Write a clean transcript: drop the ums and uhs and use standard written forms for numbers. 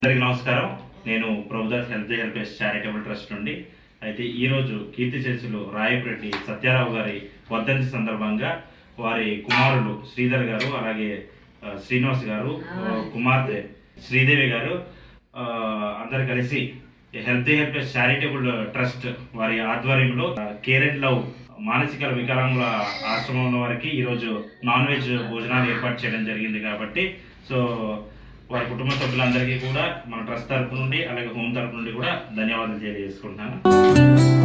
అందరికీ నమస్కారం. నేను ప్రభుదాస్ హెల్పేజ్ చారిటబుల్ ట్రస్ట్ నుండి. అయితే ఈరోజు కీర్తి చేసులు రాయపరెడ్డి సత్యారావు గారి వర్ధంతి సందర్భంగా వారి కుమారులు శ్రీధర్ గారు, అలాగే శ్రీనివాస్ గారు, కుమార్తె శ్రీదేవి గారు అందరు కలిసి హెల్పేజ్ చారిటబుల్ ట్రస్ట్ వారి ఆధ్వర్యంలో కేర్ అండ్ లవ్ మానసిక వికలాంగుల ఆశ్రమంలో వారికి ఈరోజు నాన్ వెజ్ భోజనాలు ఏర్పాటు చేయడం జరిగింది. కాబట్టి వారి కుటుంబ సభ్యులందరికీ కూడా మన ట్రస్ట్ తరపు నుండి, అలాగే హోమ్ తరపు నుండి కూడా ధన్యవాదాలు తెలియజేసుకుంటున్నాను.